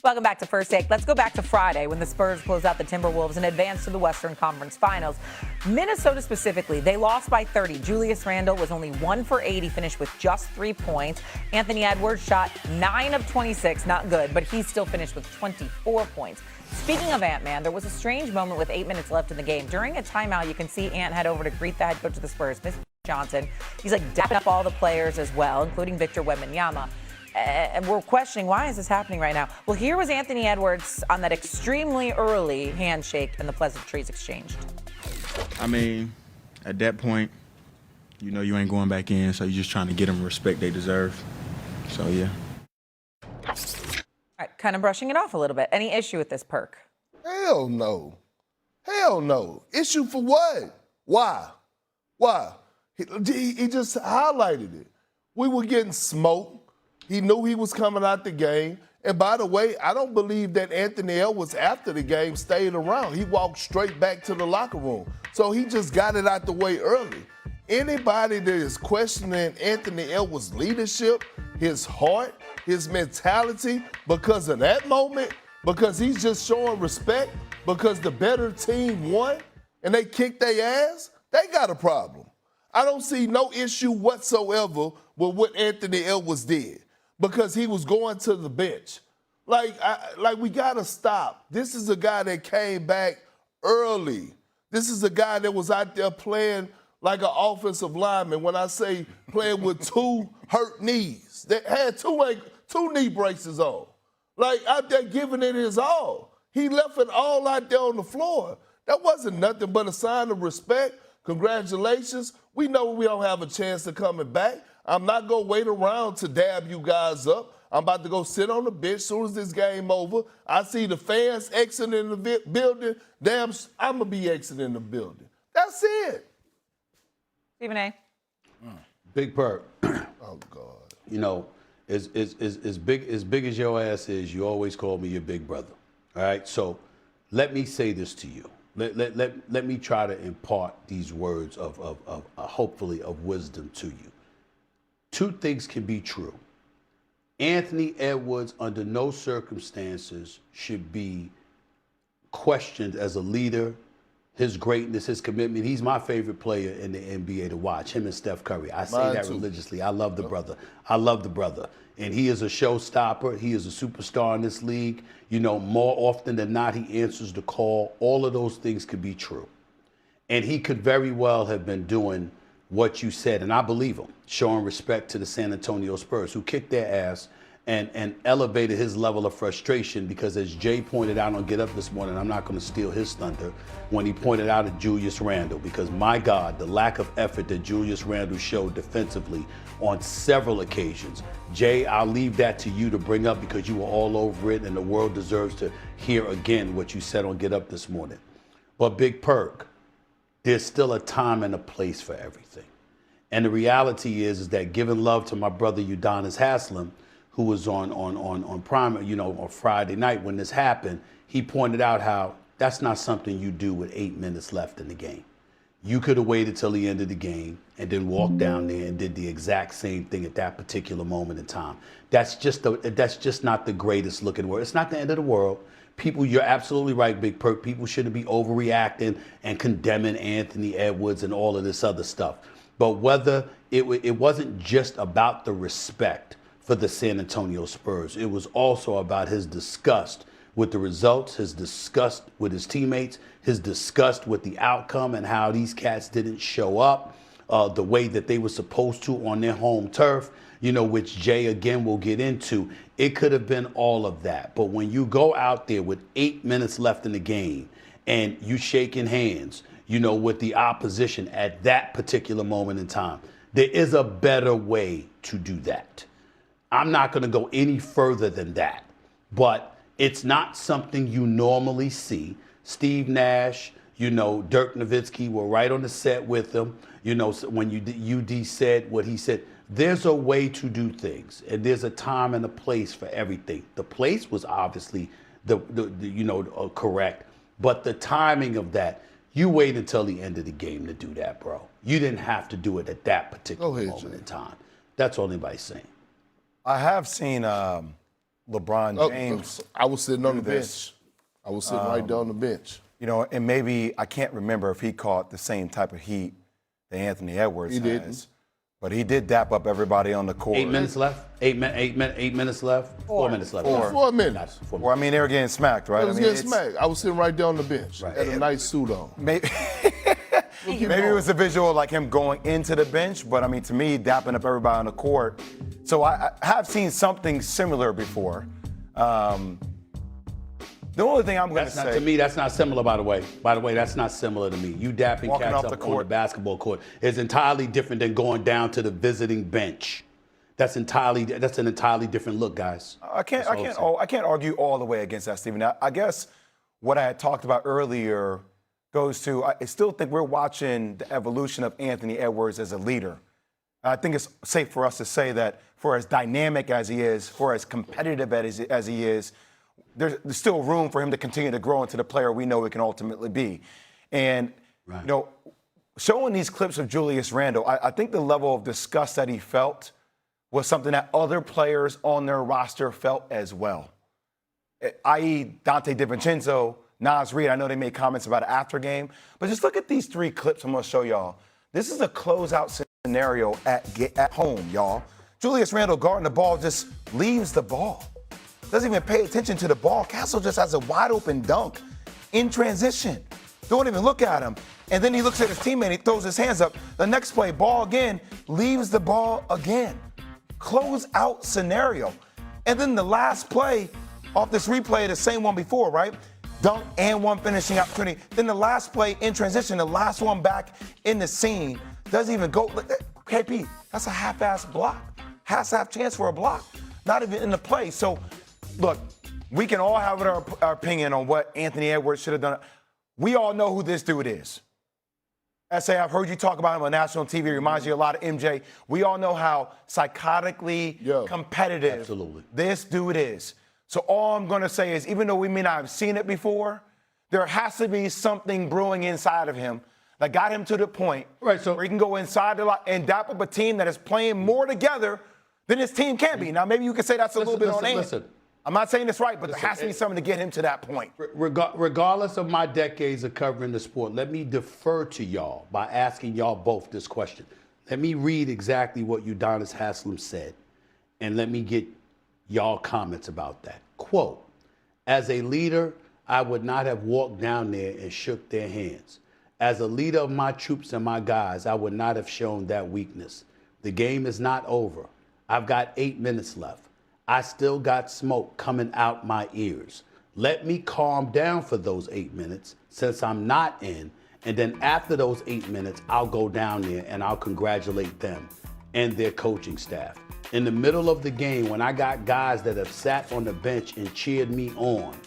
Welcome back to First Take. Let's go back to Friday when the Spurs closed out the Timberwolves and advanced to the Western Conference Finals. Minnesota specifically, they lost by 30. Julius Randle was only 1 for 8. He finished with just 3 points. Anthony Edwards shot 9 of 26. Not good, but he still finished with 24 points. Speaking of Ant-Man, there was a strange moment with 8 minutes left in the game. During a timeout, you can see Ant head over to greet the head coach of the Spurs, Mr. Johnson. He's like dapping up all the players as well, including Victor Wembanyama. And we're questioning, why is this happening right now? Well, here was Anthony Edwards on that extremely early handshake and the pleasantries exchanged. I mean, at that point, you know you ain't going back in, so you're just trying to get them the respect they deserve. So, yeah. All right, kind of brushing it off a little bit. Any issue with this perk? Hell no. Hell no. Issue for what? Why? Why? He just highlighted it. We were getting smoked. He knew he was coming out the game. And by the way, I don't believe that Anthony Edwards after the game stayed around. He walked straight back to the locker room. So he just got it out the way early. Anybody that is questioning Anthony Edwards' leadership, his heart, his mentality, because of that moment, because he's just showing respect, because the better team won and they kicked their ass, they got a problem. I don't see no issue whatsoever with what Anthony Edwards did, because he was going to the bench. Like we got to stop. This is a guy that came back early. This is a guy that was out there playing like an offensive lineman. When I say playing with 2 hurt knees, that had two knee braces on. Like out there giving it his all. He left it all out there on the floor. That wasn't nothing but a sign of respect. Congratulations. We know we don't have a chance of coming back. I'm not going to wait around to dab you guys up. I'm about to go sit on the bench as soon as this game over. I see the fans exiting the building. Damn, I'm going to be exiting the building. That's it. Stephen A. Big perk. Oh, God. You know, as big as your ass is, you always call me your big brother. All right? So let me say this to you. Let me try to impart these words of hopefully of wisdom to you. 2 things can be true. Anthony Edwards, under no circumstances, should be questioned as a leader, his greatness, his commitment. He's my favorite player in the NBA to watch, him and Steph Curry. I say that religiously. I love the brother. I love the brother. And he is a showstopper. He is a superstar in this league. You know, more often than not, he answers the call. All of those things could be true. And he could very well have been doing what you said, and I believe him, showing respect to the San Antonio Spurs, who kicked their ass and elevated his level of frustration, because as Jay pointed out on Get Up this morning, I'm not going to steal his thunder, when he pointed out at Julius Randle, because my God, the lack of effort that Julius Randle showed defensively on several occasions. Jay, I'll leave that to you to bring up, because you were all over it, and the world deserves to hear again what you said on Get Up this morning. But Big Perk, there's still a time and a place for everything. And the reality is that, giving love to my brother Udonis Haslam, who was on Prime, you know, on Friday night when this happened, he pointed out how that's not something you do with 8 minutes left in the game. You could have waited till the end of the game and then walked down there and did the exact same thing at that particular moment in time. That's just not the greatest looking word. It's not the end of the world. People, you're absolutely right, Big Perk. People shouldn't be overreacting and condemning Anthony Edwards and all of this other stuff. But whether it wasn't just about the respect for the San Antonio Spurs, it was also about his disgust with the results, his disgust with his teammates, his disgust with the outcome and how these cats didn't show up the way that they were supposed to on their home turf, you know, which Jay again will get into. It could have been all of that. But when you go out there with 8 minutes left in the game and you shaking hands, you know, with the opposition at that particular moment in time, there is a better way to do that. I'm not going to go any further than that, but it's not something you normally see. Steve Nash, you know, Dirk Nowitzki were right on the set with him. You know, when UD said what he said, there's a way to do things, and there's a time and a place for everything. The place was obviously correct, but the timing of that, you wait until the end of the game to do that, bro. You didn't have to do it at that particular moment in time. That's all anybody's saying. I have seen LeBron James. I was sitting on the this. bench. I was sitting right there on the bench. You know, and maybe I can't remember if he caught the same type of heat that Anthony Edwards He has. didn't. But he did dap up everybody on the court. 8 minutes left. 8 minutes left. 4 minutes left. 4 minutes. Well, I mean, they were getting smacked, right? I was I mean, getting smacked. I was sitting right there on the bench. Right. Had a nice suit on. Maybe it was a visual like him going into the bench, but I mean, to me, dapping up everybody on the court. So I have seen something similar before. The only thing I'm going to say. To me, that's not similar, by the way. By the way, that's not similar to me. You dapping Walking cats off up the on the court. basketball court is entirely different than going down to the visiting bench. That's an entirely different look, guys. I can't argue all the way against that, Stephen. I guess what I had talked about earlier goes to, I still think we're watching the evolution of Anthony Edwards as a leader. I think it's safe for us to say that for as dynamic as he is, for as competitive as he is, there's still room for him to continue to grow into the player we know he can ultimately be. And, Right. you know, showing these clips of Julius Randle, I think the level of disgust that he felt was something that other players on their roster felt as well, i.e. Dante DiVincenzo, Nas Reed. I know they made comments about it after game, but just look at these 3 clips I'm going to show y'all. This is a closeout scenario at home, y'all. Julius Randle guarding the ball just leaves the ball. Doesn't even pay attention to the ball. Castle just has a wide open dunk in transition. Don't even look at him. And then he looks at his teammate, he throws his hands up. The next play, ball again, leaves the ball again. Close out scenario. And then the last play off this replay, the same one before, right? Dunk and one finishing opportunity. Then the last play in transition, the last one back in the scene, doesn't even go. KP, that's a half-ass block. Half chance for a block. Not even in the play. So, look, we can all have our opinion on what Anthony Edwards should have done. We all know who this dude is. S.A., I've heard you talk about him on national TV. It reminds you a lot of MJ. We all know how psychotically competitive this dude is. So all I'm going to say is, even though we may not have seen it before, there has to be something brewing inside of him that got him to the point where he can go inside the line and dap up a team that is playing more together than his team can be. Now, maybe you could say that's a little bit on Ant. I'm not saying this right, but there has to be something to get him to that point. Regardless of my decades of covering the sport, let me defer to y'all by asking y'all both this question. Let me read exactly what Udonis Haslam said, and let me get y'all comments about that. Quote, as a leader, I would not have walked down there and shook their hands. As a leader of my troops and my guys, I would not have shown that weakness. The game is not over. I've got 8 minutes left. I still got smoke coming out my ears. Let me calm down for those 8 minutes since I'm not in. And then after those 8 minutes, I'll go down there and I'll congratulate them and their coaching staff. In the middle of the game, when I got guys that have sat on the bench and cheered me on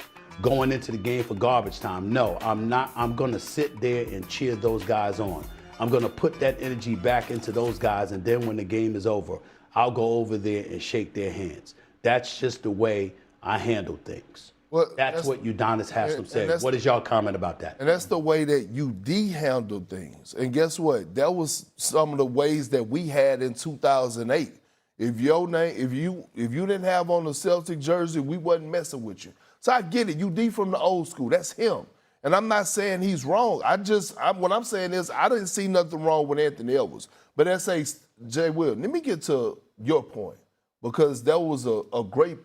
going into the game for garbage time, no, I'm not. I'm going to sit there and cheer those guys on. I'm going to put that energy back into those guys. And then when the game is over, I'll go over there and shake their hands. That's just the way I handle things. Well, that's what Udonis Haslam said. What is y'all comment about that? And that's the way that UD handled things. And guess what? That was some of the ways that we had in 2008. If your name, if you didn't have on the Celtic jersey, we wasn't messing with you. So I get it. UD from the old school. That's him. And I'm not saying he's wrong. What I'm saying is I didn't see nothing wrong with Anthony Edwards. But S.A. J. Will, let me get to your point, because that was a great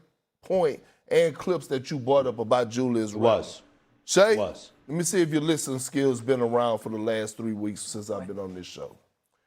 point and clips that you brought up about Julius Randle. Shay, let me see if your listening skills been around for the last 3 weeks since I've been on this show.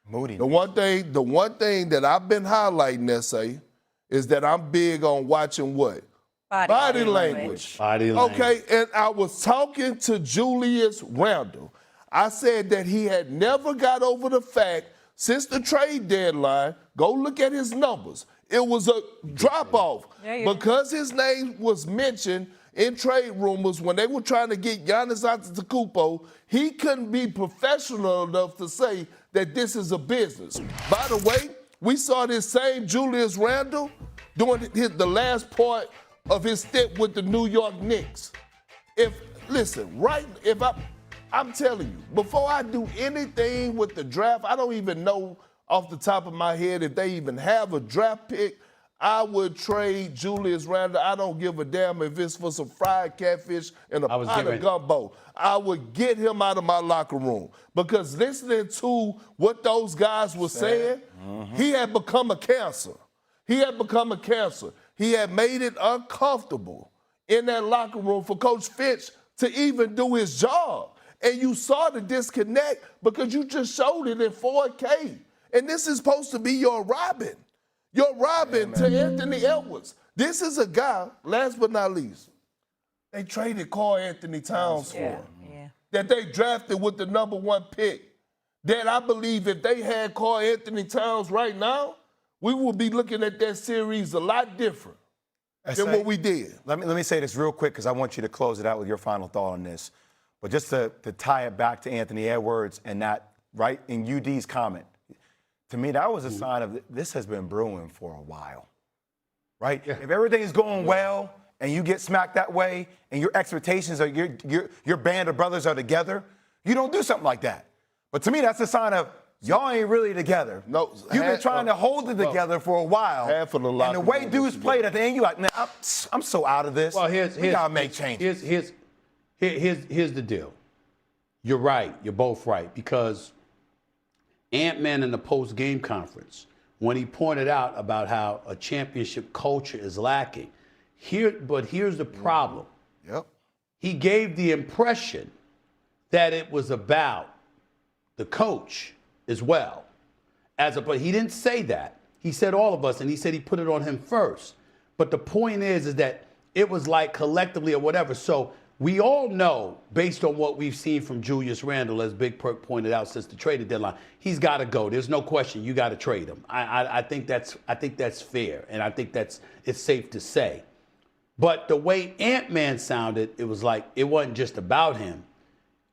Moody. The one thing that I've been highlighting, S.A., is that I'm big on watching what? Body language. Body language. Okay, and I was talking to Julius Randle. I said that he had never got over the fact since the trade deadline, go look at his numbers. It was a drop-off because his name was mentioned in trade rumors when they were trying to get Giannis Antetokounmpo. He couldn't be professional enough to say that this is a business. By the way, we saw this same Julius Randle doing the last part of his stint with the New York Knicks. I'm telling you, before I do anything with the draft, I don't even know off the top of my head if they even have a draft pick. I would trade Julius Randle. I don't give a damn if it's for some fried catfish and a pot of gumbo. I would get him out of my locker room because listening to what those guys were saying, he had become a cancer. He had become a cancer. He had made it uncomfortable in that locker room for Coach Fitch to even do his job. And you saw the disconnect because you just showed it in 4K. And this is supposed to be your Robin. Your Robin to Anthony Edwards. This is a guy, last but not least, they traded Karl Anthony Towns for him. That they drafted with the #1 pick. That I believe if they had Karl Anthony Towns right now, we would be looking at that series a lot different than what we did. Let me say this real quick because I want you to close it out with your final thought on this. But just to tie it back to Anthony Edwards and that, right, in UD's comment, to me, that was a sign of this has been brewing for a while, right? Yeah. If everything is going well and you get smacked that way and your expectations are your band of brothers are together, you don't do something like that. But to me, that's a sign of y'all ain't really together. No, you've been trying to hold it together for a while. Half of the and the way dudes played at the end, you're like, man, I'm so out of this. Well, we gotta make changes. Here's the deal. You're right. You're both right because Ant-Man in the post-game conference, when he pointed out about how a championship culture is lacking, but here's the problem. Yep. He gave the impression that it was about the coach as well. But he didn't say that. He said all of us, and he said he put it on him first. But the point is that it was like collectively or whatever. So we all know, based on what we've seen from Julius Randle, as Big Perk pointed out since the trade deadline, he's got to go. There's no question. You got to trade him. I think that's fair, and I think it's safe to say. But the way Ant-Man sounded, it was like it wasn't just about him.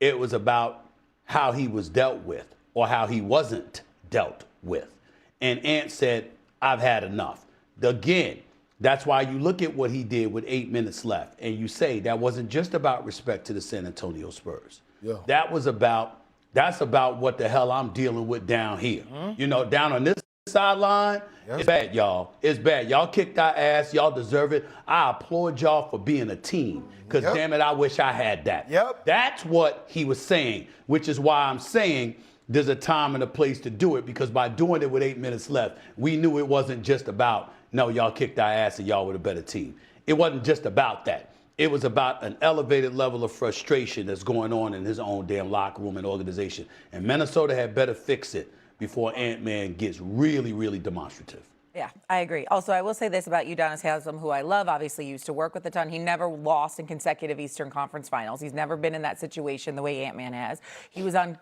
It was about how he was dealt with or how he wasn't dealt with. And Ant said, I've had enough. Again, that's why you look at what he did with 8 minutes left, and you say that wasn't just about respect to the San Antonio Spurs. Yeah. That's about what the hell I'm dealing with down here. You know, down on this sideline, it's bad, y'all. It's bad. Y'all kicked our ass. Y'all deserve it. I applaud y'all for being a team, because damn it, I wish I had that. That's what he was saying, which is why I'm saying there's a time and a place to do it, because by doing it with 8 minutes left, we knew it wasn't just about, no, y'all kicked our ass and y'all were the better team. It wasn't just about that. It was about an elevated level of frustration that's going on in his own damn locker room and organization. And Minnesota had better fix it before Ant-Man gets really, really demonstrative. Yeah, I agree. Also, I will say this about Udonis Haslam, who I love, obviously used to work with a ton. He never lost in consecutive Eastern Conference Finals. He's never been in that situation the way Ant-Man has. He was on